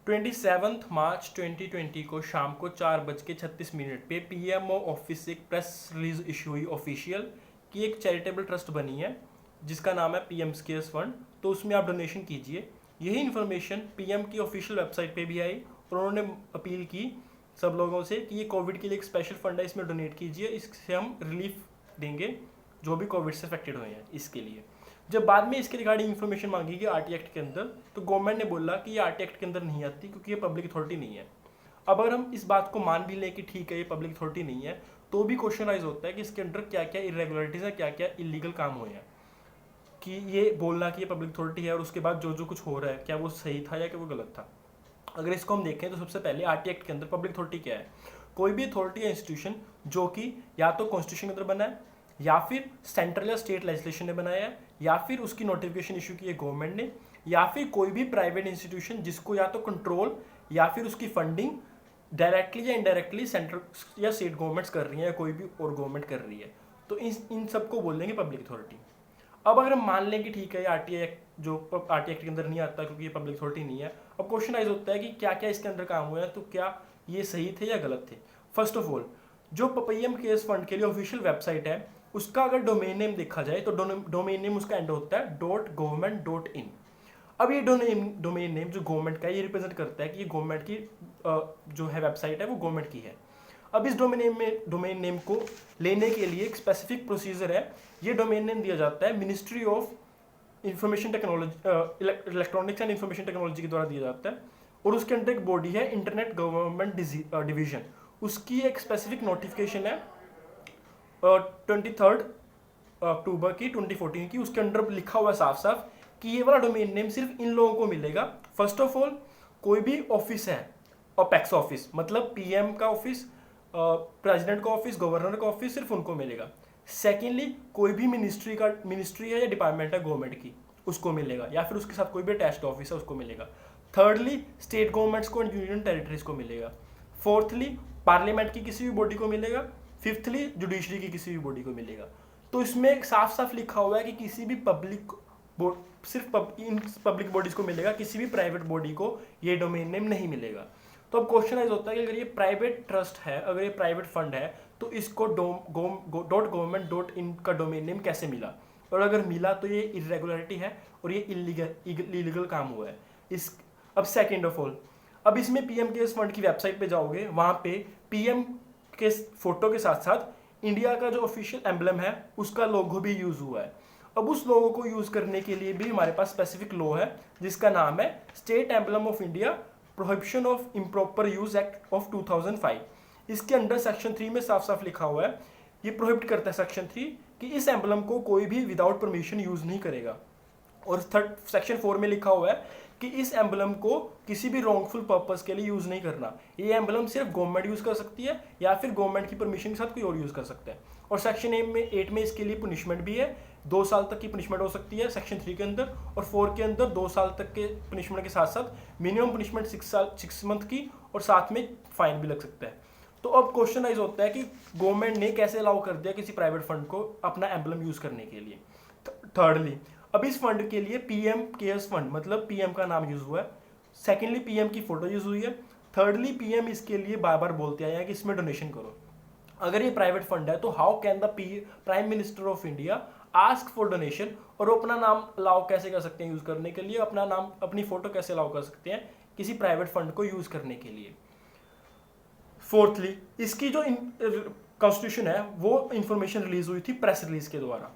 27 मार्च 2020 को शाम को 4:36 पे पीएमओ ऑफिस से एक प्रेस रिलीज इशू हुई ऑफिशियल कि एक चैरिटेबल ट्रस्ट बनी है जिसका नाम है पीएम केयर्स फंड, तो उसमें आप डोनेशन कीजिए। यही इन्फॉर्मेशन पीएम की ऑफिशियल वेबसाइट पे भी आई और उन्होंने अपील की सब लोगों से कि ये कोविड के लिए एक स्पेशल फंड है, इसमें डोनेट कीजिए, इससे हम रिलीफ देंगे जो भी कोविड से अफेक्टेड हुए हैं इसके लिए। जब बाद में इसके रिगार्डिंग इन्फॉर्मेशन मांगी गई आरटी एक्ट के अंदर, तो गवर्नमेंट ने बोला कि ये आरटी एक्ट के अंदर नहीं आती क्योंकि ये पब्लिक अथॉरिटी नहीं है। अब अगर हम इस बात को मान भी लें कि ठीक है ये पब्लिक अथॉरिटी नहीं है, तो भी क्वेश्चन राइज होता है कि इसके अंदर क्या क्या इरेगुलरिटीज है, क्या क्या इलीगल काम हुए हैं। कि ये बोलना कि ये पब्लिक अथॉरिटी है और उसके बाद जो जो कुछ हो रहा है क्या वो सही था या क्या वो गलत था। अगर इसको हम देखें तो सबसे पहले आरटी एक्ट के अंदर पब्लिक अथॉरिटी क्या है? कोई भी अथॉरिटी या इंस्टीट्यूशन जो कि या तो कॉन्स्टिट्यूशन के अंदर बना है, या फिर सेंट्रल या स्टेट लेजिस्लेशन ने बनाया है, या फिर उसकी नोटिफिकेशन इशू की है गवर्नमेंट ने, या फिर कोई भी प्राइवेट इंस्टीट्यूशन जिसको या तो कंट्रोल या फिर उसकी फंडिंग डायरेक्टली या इनडायरेक्टली सेंट्रल या स्टेट गवर्नमेंट्स कर रही है या कोई भी और गवर्नमेंट कर रही है, तो इन सबको बोलेंगे पब्लिक अथॉरिटी। अब अगर हम मान लें कि ठीक है आरटी एक्ट जो आरटी एक्ट के अंदर नहीं आता क्योंकि ये पब्लिक अथॉरिटी नहीं है, अब क्वेश्चन राइज होता है कि क्या क्या इसके अंदर काम हुआ है, तो क्या ये सही थे या गलत थे। फर्स्ट ऑफ ऑल, जो पीएम केयर्स फंड के लिए ऑफिशियल वेबसाइट है उसका अगर डोमेन नेम देखा जाए तो डोमेन नेम उसका एंड होता है .government.in। अब ये डोमेन नेम जो गवर्नमेंट का है ये रिप्रेजेंट करता है कि ये गवर्नमेंट की जो है वेबसाइट है वो गवर्नमेंट की है। अब इस डोमेन नेम को लेने के लिए एक स्पेसिफिक प्रोसीजर है। ये डोमेन नेम दिया जाता है ministry of information technology, electronics and information technology के द्वारा दिया जाता है, और उसके अंदर एक बॉडी है इंटरनेट गवर्नमेंट डिवीजन। उसकी एक स्पेसिफिक नोटिफिकेशन है 23 अक्टूबर की 2014 की। उसके अंदर लिखा हुआ है साफ साफ कि ये वाला डोमेन नेम सिर्फ इन लोगों को मिलेगा। फर्स्ट ऑफ ऑल, कोई भी ऑफिस है, अपेक्स ऑफिस मतलब पीएम का ऑफिस, प्रेसिडेंट का ऑफिस, गवर्नर का ऑफिस, सिर्फ उनको मिलेगा। सेकेंडली, कोई भी मिनिस्ट्री है या डिपार्टमेंट है गवर्नमेंट की उसको मिलेगा, या फिर उसके साथ कोई भी अटैच्ड ऑफिस है उसको मिलेगा। थर्डली, स्टेट गवर्नमेंट्स को एंड यूनियन टेरिटरीज को मिलेगा। फोर्थली, पार्लियामेंट की किसी भी बॉडी को मिलेगा। फिफ्थली, जुडिशरी की किसी भी बॉडी को मिलेगा। तो इसमें साफ साफ लिखा हुआ है कि किसी भी पब्लिक सिर्फ इन पब्लिक बॉडीज को मिलेगा, किसी भी प्राइवेट बॉडी को ये डोमेन नेम नहीं मिलेगा। तो अब क्वेश्चन राइज होता है कि अगर ये प्राइवेट ट्रस्ट है, अगर ये प्राइवेट फंड है, तो इसको .government.in का डोमेन नेम कैसे मिला, और अगर मिला तो ये इरेगुलरिटी है और ये इलीगल काम हुआ है। अब सेकेंड ऑफ ऑल, अब इसमें पीएम केयर्स फंड की वेबसाइट पे जाओगे, वहां पे पीएम के फोटो के साथ साथ इंडिया का जो ऑफिशियल एम्बलम है उसका लोगो भी यूज हुआ है। अब उस लोगो को यूज करने के लिए भी हमारे पास स्पेसिफिक लॉ है जिसका नाम है state emblem of India prohibition of improper use act of 2005। इसके अंडर सेक्शन 3 में साफ साफ लिखा हुआ है, ये प्रोहिबिट करता है सेक्शन 3 कि इस एम्बलम को कोई भी विदाउट परमिशन यूज नहीं करेगा। और सेक्शन 4 में लिखा हुआ है कि इस एम्बलम को किसी भी रॉन्गफुल पर्पस के लिए यूज नहीं करना। ये एम्बलम सिर्फ गवर्नमेंट यूज कर सकती है या फिर गवर्नमेंट की परमिशन के साथ कोई और यूज कर सकता है। और सेक्शन 8 में इसके लिए पनिशमेंट भी है, 2 साल तक की पनिशमेंट हो सकती है सेक्शन 3 के अंदर, और 4 के अंदर 2 साल तक के पनिशमेंट के साथ साथ मिनिमम पनिशमेंट 6 मंथ की, और साथ में फाइन भी लग सकता है। तो अब क्वेश्चन राइज होता है कि गवर्नमेंट ने कैसे अलाउ कर दिया किसी प्राइवेट फंड को अपना एम्बलम यूज करने के लिए। थर्डली, अब इस फंड के लिए पीएम केयर्स फंड मतलब पीएम का नाम यूज हुआ है। सेकेंडली, पीएम की फोटो यूज हुई है। थर्डली, पीएम इसके लिए बार बार बोलते आए हैं कि इसमें डोनेशन करो। अगर ये प्राइवेट फंड है तो how can the prime minister of India ask for donation, और वो अपना नाम अलाउ कैसे कर सकते हैं यूज करने के लिए, अपना नाम अपनी फोटो कैसे अलाउ कर सकते हैं किसी प्राइवेट फंड को यूज करने के लिए। फोर्थली, इसकी जो कॉन्स्टिट्यूशन है वो इंफॉर्मेशन रिलीज हुई थी प्रेस रिलीज के द्वारा।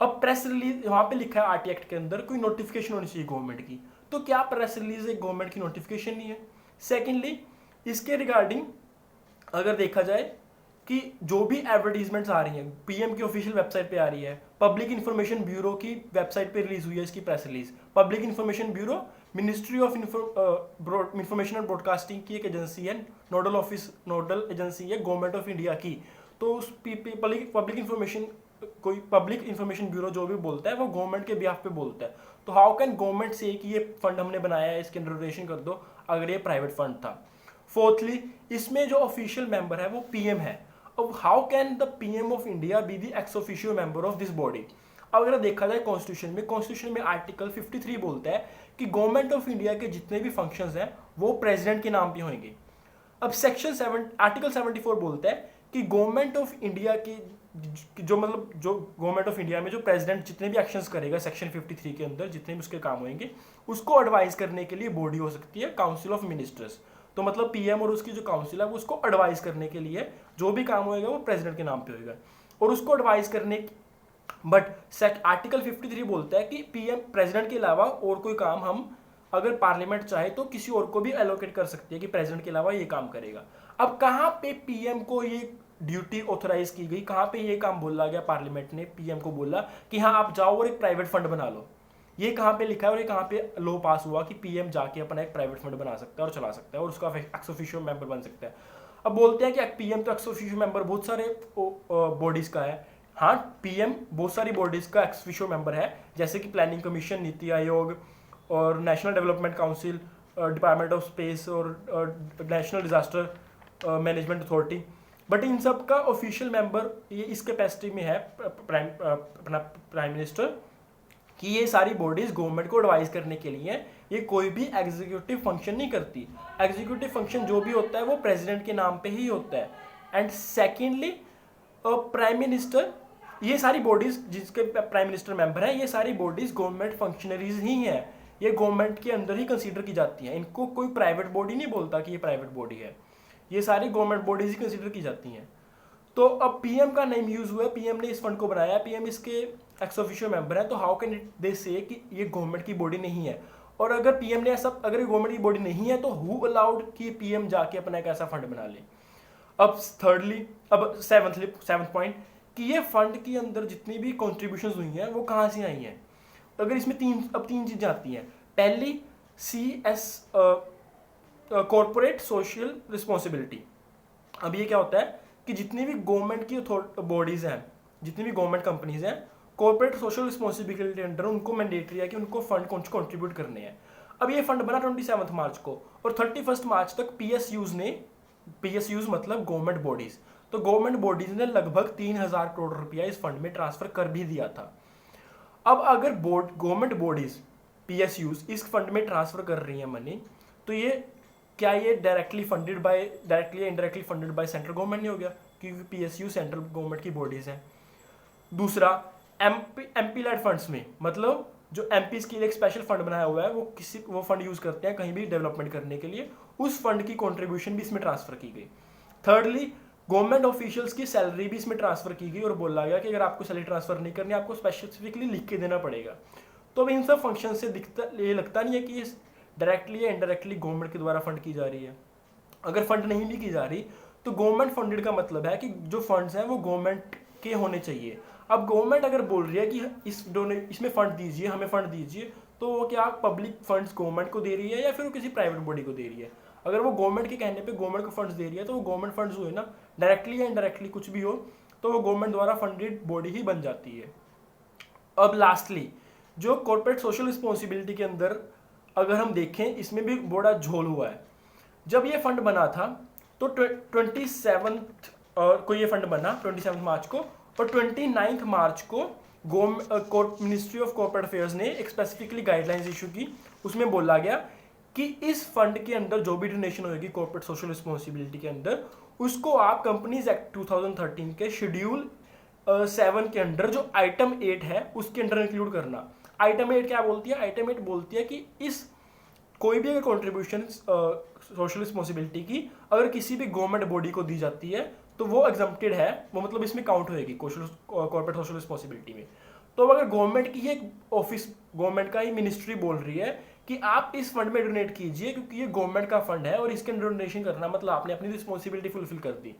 अब प्रेस रिलीज वहां पे लिखा है आरटी एक्ट के अंदर कोई नोटिफिकेशन होनी चाहिए गवर्नमेंट की, तो क्या प्रेस रिलीज एक गवर्नमेंट की नोटिफिकेशन नहीं है? सेकेंडली, इसके रिगार्डिंग अगर देखा जाए कि जो भी एडवर्टीजमेंट्स आ रही हैं पीएम की ऑफिशियल वेबसाइट पे आ रही है, पब्लिक इंफॉर्मेशन ब्यूरो की वेबसाइट पे रिलीज हुई है इसकी press release. Public information bureau ministry of information and broadcasting की एक एजेंसी है, नोडल एजेंसी है गवर्नमेंट ऑफ इंडिया की। तो उस पब्लिक इंफॉर्मेशन कोई पब्लिक इंफॉर्मेशन ब्यूरो जो भी बोलता है वो गवर्नमेंट के बिहाफ पे बोलता है। तो हाउ कैन गवर्नमेंट से कि ये फंड हमने बनाया है इसके अंदर डोनेशन कर दो अगर ये प्राइवेट फंड था। फोर्थली, इसमें जो ऑफिशियल मेंबर है वो पीएम है। अब how can the PM of India be the ex officio member of this body? अगर देखा जाए कॉन्स्टिट्यूशन में आर्टिकल 53 बोलता है कि गवर्नमेंट ऑफ इंडिया के जितने भी फंक्शंस हैं वो प्रेसिडेंट के नाम पे होंगे। अब सेक्शन 7 आर्टिकल 74 बोलता है कि गवर्नमेंट ऑफ इंडिया की जो मतलब जो गवर्नमेंट ऑफ इंडिया में जो प्रेसिडेंट जितने भी एक्शंस करेगा सेक्शन 53 के अंदर जितने भी उसके काम होंगे उसको एडवाइस करने के लिए बॉडी हो सकती है काउंसिल ऑफ मिनिस्टर्स। तो मतलब पीएम और उसकी जो काउंसिल है वो उसको एडवाइस करने के लिए जो भी काम होएगा वो प्रेसिडेंट के नाम पे होएगा और उसको एडवाइस करने। बट आर्टिकल 53 बोलता है कि पीएम प्रेसिडेंट के अलावा और कोई काम हम अगर पार्लियामेंट चाहे तो किसी और को भी एलोकेट कर सकती है कि प्रेसिडेंट के अलावा ये काम करेगा। अब कहाँ पे पीएम को ये ड्यूटी ऑथराइज की गई, कहाँ पे ये काम बोला गया, पार्लियामेंट ने पीएम को बोला कि हाँ आप जाओ और एक प्राइवेट फंड बना लो, ये कहाँ पे लिखा है और ये कहाँ पे लॉ पास हुआ कि पीएम जाके अपना एक प्राइवेट फंड बना सकता है और चला सकता है और उसका एक्स ऑफिशियो मेंबर बन सकता है। अब बोलते हैं कि पीएम तो एक्स ऑफिशियो मेंबर बहुत सारे बॉडीज का है। हाँ पीएम बहुत सारी बॉडीज का एक्स ऑफिशियो मेंबर है जैसे कि प्लानिंग कमीशन, नीति आयोग और national development council, department of space और national disaster management authority. But इन सब का ऑफिशियल मेंबर ये इस कैपेसिटी में है अपना प्राइम मिनिस्टर कि ये सारी बॉडीज गवर्नमेंट को एडवाइस करने के लिए ये कोई भी एग्जीक्यूटिव फंक्शन नहीं करती। एग्जीक्यूटिव फंक्शन जो भी होता है वो प्रेसिडेंट के नाम पे ही होता है। एंड सेकेंडली प्राइम मिनिस्टर, ये सारी बॉडीज जिसके प्राइम मिनिस्टर मेंबर हैं ये सारी बॉडीज गवर्नमेंट फंक्शनरीज ही हैं, ये गवर्नमेंट के अंदर ही कंसीडर की जाती हैं। इनको कोई प्राइवेट बॉडी नहीं बोलता कि ये प्राइवेट बॉडी है, ये सारी गवर्नमेंट बॉडीज ही कंसीडर की जाती हैं। तो अब पीएम का नेम यूज हुआ है, पीएम ने इस फंड को बनाया, पीएम इसके एक्स ऑफिशियो मेंबर है, तो हाउ कैन इट दे से कि ये गवर्नमेंट की बॉडी नहीं है। और अगर पीएम ने ऐसा, अगर ये गवर्नमेंट की बॉडी नहीं है तो हु अलाउड कि पीएम जाके अपना एक ऐसा फंड बना ले। अब थर्डली, अब सेवंथ पॉइंट कि ये फंड के अंदर जितनी भी कॉन्ट्रीब्यूशंस हुई हैं वो कहाँ से आई हैं। अगर इसमें तीन चीजें आती हैं। पहली CS कॉर्पोरेट सोशल रिस्पॉन्सिबिलिटी। अब ये क्या होता है कि जितनी भी गवर्नमेंट की बॉडीज हैं, जितनी भी गवर्नमेंट कंपनीज हैं, कॉर्पोरेट सोशल रिस्पॉन्सिबिलिटी अंडर उनको मैंडेटरी है कि उनको फंड कंट्रीब्यूट करने हैं। अब ये फंड बना 27 मार्च को और 31 मार्च तक PSUs मतलब गवर्नमेंट बॉडीज, तो गवर्नमेंट बॉडीज ने लगभग 3000 करोड़ रुपया इस फंड में ट्रांसफर कर भी दिया था। अब अगर गवर्नमेंट बॉडीज PSUs इस फंड में ट्रांसफर कर रही है मनी, तो ये क्या ये डायरेक्टली या indirectly funded by central government नहीं हो गया, क्योंकि PSU सेंट्रल गवर्नमेंट की बॉडीज हैं। दूसरा, MP लेड फंड्स में, मतलब जो MPs के लिए एक स्पेशल फंड बनाया हुआ है, वो फंड यूज करते हैं कहीं भी डेवलपमेंट करने के लिए, उस फंड की कॉन्ट्रीब्यूशन भी इसमें ट्रांसफर की गई। थर्डली, गवर्नमेंट ऑफिशियल्स की सैलरी भी इसमें ट्रांसफर की गई और बोला गया कि अगर आपको सैलरी ट्रांसफर नहीं करनी आपको स्पेसिफिकली लिख के देना पड़ेगा। तो अब इन सब फंक्शन से ये लगता नहीं है कि ये डायरेक्टली या इनडायरेक्टली गवर्नमेंट के द्वारा फंड की जा रही है। अगर फंड नहीं भी की जा रही तो गवर्नमेंट फंडेड का मतलब है कि जो फंड्स हैं वो गवर्नमेंट के होने चाहिए। अब गवर्नमेंट अगर बोल रही है कि इसमें फंड दीजिए, हमें फंड दीजिए, तो वो क्या पब्लिक फंड्स गवर्नमेंट को दे रही है या फिर वो किसी प्राइवेट बॉडी को दे रही है। अगर वो गवर्नमेंट के कहने पे गवर्नमेंट को फंड्स दे रही है तो वो गवर्नमेंट फंड्स हुए ना, डायरेक्टली या इनडायरेक्टली कुछ भी हो तो वो गवर्नमेंट द्वारा फंडेड बॉडी ही बन जाती है। अब लास्टली, जो कॉर्पोरेट सोशल रिस्पॉन्सिबिलिटी के अंदर अगर हम देखें, इसमें भी बड़ा झोल हुआ है। जब ये फंड बना था तो 27 को ये फंड बना 27 मार्च को, और 29 मार्च को मिनिस्ट्री ऑफ कॉर्पोरेट अफेयर्स ने एक स्पेसिफिकली गाइडलाइंस इशू की। उसमें बोला गया कि इस फंड के अंदर जो भी डोनेशन होगी कॉर्पोरेट सोशल रिस्पॉन्सिबिलिटी के अंदर, उसको आप कंपनीज एक्ट 2013 के शेड्यूल 7 के अंडर जो आइटम 8 है उसके अंडर इंक्लूड करना। आइटम 8 क्या बोलती है? आइटम 8 बोलती है कि इस कोई भी अगर कॉन्ट्रीब्यूशन सोशल रिस्पॉन्सिबिलिटी की अगर किसी भी गवर्नमेंट बॉडी को दी जाती है तो वो एग्जम्प्टेड है, वो मतलब इसमें काउंट होएगी कॉर्पोरेट सोशल रिस्पॉन्सिबिलिटी में। तो अगर गवर्नमेंट की एक ऑफिस, गवर्नमेंट का ही मिनिस्ट्री बोल रही है कि आप इस फंड में डोनेट कीजिए क्योंकि ये गवर्नमेंट का फंड है और इसके अंदर डोनेशन करना मतलब आपने अपनी रिस्पॉन्सिबिलिटी फुलफिल कर दी।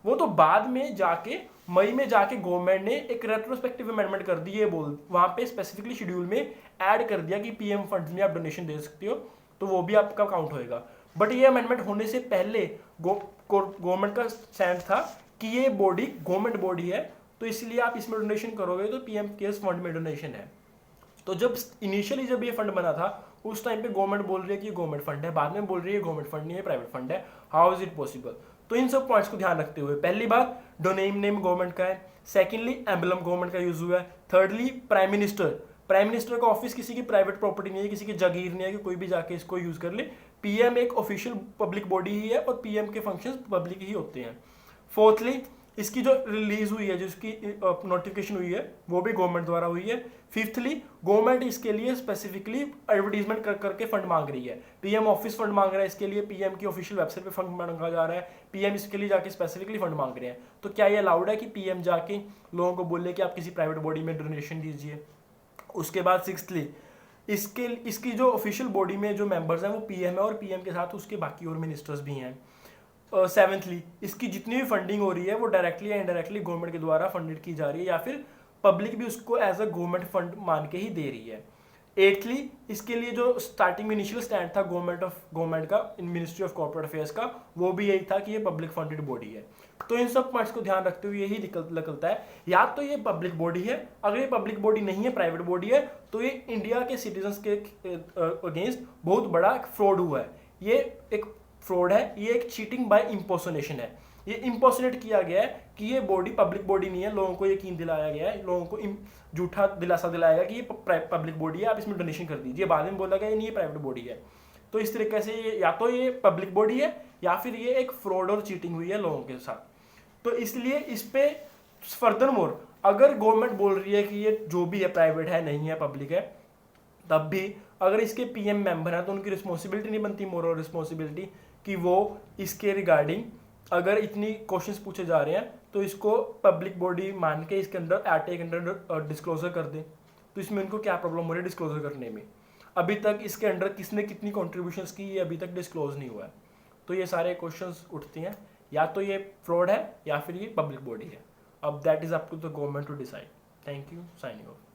वो तो बाद में जाके मई में जाके गवर्नमेंट ने एक रेट्रोस्पेक्टिव अमेंडमेंट कर दी, ये बोल वहां पे स्पेसिफिकली शेड्यूल में ऐड कर दिया कि पीएम फंड में आप डोनेशन दे सकते हो, तो वो भी आपका काउंट होएगा। बट ये अमेंडमेंट होने से पहले गवर्नमेंट का स्टैंड था कि ये बॉडी गवर्नमेंट बॉडी है, तो इसलिए आप इसमें डोनेशन करोगे तो पीएम केयर्स फंड में डोनेशन है। तो जब इनिशियली जब ये फंड बना था उस टाइम पे गवर्नमेंट बोल रही है कि गवर्नमेंट फंड है, बाद में बोल रही है गवर्नमेंट फंड नहीं है, प्राइवेट फंड है। How is it possible? तो इन सब पॉइंट्स को ध्यान रखते हुए, पहली बात डोमेन नेम गवर्नमेंट का है, सेकेंडली एम्बलम गवर्नमेंट का यूज हुआ है, thirdly prime minister prime minister का ऑफिस किसी की प्राइवेट प्रॉपर्टी नहीं है, किसी की जागीर नहीं है कि कोई भी जाके इसको यूज कर ले। पीएम एक ऑफिशियल पब्लिक बॉडी ही है और पीएम के फंक्शंस पब्लिक ही होते हैं। फोर्थली, इसकी जो रिलीज हुई है, जिसकी नोटिफिकेशन हुई है, वो भी गवर्नमेंट द्वारा हुई है। फिफ्थली, गवर्नमेंट इसके लिए स्पेसिफिकली एडवर्टीजमेंट करके फंड मांग रही है। पीएम ऑफिस फंड मांग रहा है इसके लिए, पीएम की ऑफिशियल वेबसाइट पे फंड मांगा जा रहा है, पीएम इसके लिए जाके स्पेसिफिकली फंड मांग रहे हैं। तो क्या ये अलाउड है कि पीएम जाके लोगों को बोले कि आप किसी प्राइवेट बॉडी में डोनेशन दीजिए? उसके बाद सिक्सथली, इसकी जो ऑफिशियल बॉडी में जो मेंबर्स हैं वो पीएम है और पीएम के साथ उसके बाकी और मिनिस्टर्स भी हैं। सेवेंथली, इसकी जितनी भी फंडिंग हो रही है वो डायरेक्टली या इनडायरेक्टली गवर्नमेंट के द्वारा फंडेड की जा रही है या फिर पब्लिक भी उसको एज अ गवर्नमेंट फंड मान के ही दे रही है। एटथली, इसके लिए जो स्टार्टिंग में इनिशियल स्टैंड था गवर्नमेंट का इन मिनिस्ट्री ऑफ कॉर्पोरेट अफेयर्स का, वो भी यही था कि ये पब्लिक फंडेड बॉडी है। तो इन सब पॉइंट्स को ध्यान रखते हुए यही निकलता है, या तो ये पब्लिक बॉडी है, अगर ये पब्लिक बॉडी नहीं है, प्राइवेट बॉडी है, तो ये इंडिया के सिटीजन्स के अगेंस्ट बहुत बड़ा फ्रॉड हुआ है। ये एक फ्रॉड है, ये एक चीटिंग बाय इम्पोर्सनेशन है। ये इम्पोर्सनेट किया गया है कि ये बॉडी पब्लिक बॉडी नहीं है, लोगों को यकीन दिलाया गया है, लोगों को झूठा दिलासा दिलाया गया कि ये पब्लिक बॉडी है, आप इसमें डोनेशन कर दीजिए। बाद में बोला गया ये नहीं, ये प्राइवेट बॉडी है। तो इस तरीके से ये या तो ये पब्लिक बॉडी है या फिर ये एक फ्रॉड और चीटिंग हुई है लोगों के साथ। तो इसलिए इस पे फर्दर मोर अगर गवर्नमेंट बोल रही है कि ये जो भी है प्राइवेट है, नहीं है, पब्लिक है, तब भी अगर इसके पीएम मेंबर हैं तो उनकी रिस्पॉन्सिबिलिटी नहीं बनती, मोरल रिस्पॉन्सिबिलिटी, कि वो इसके रिगार्डिंग अगर इतनी क्वेश्चंस पूछे जा रहे हैं तो इसको पब्लिक बॉडी मान के इसके अंदर एक्ट के अंदर डिस्क्लोजर कर दें। तो इसमें उनको क्या प्रॉब्लम हो रही है डिस्क्लोजर करने में? अभी तक इसके अंडर किसने कितनी कॉन्ट्रीब्यूशंस की, ये अभी तक डिस्क्लोज नहीं हुआ है। तो ये सारे क्वेश्चंस उठती हैं, या तो ये फ्रॉड है या फिर ये पब्लिक बॉडी है। अब that is up to the government to decide. Thank you, signing of.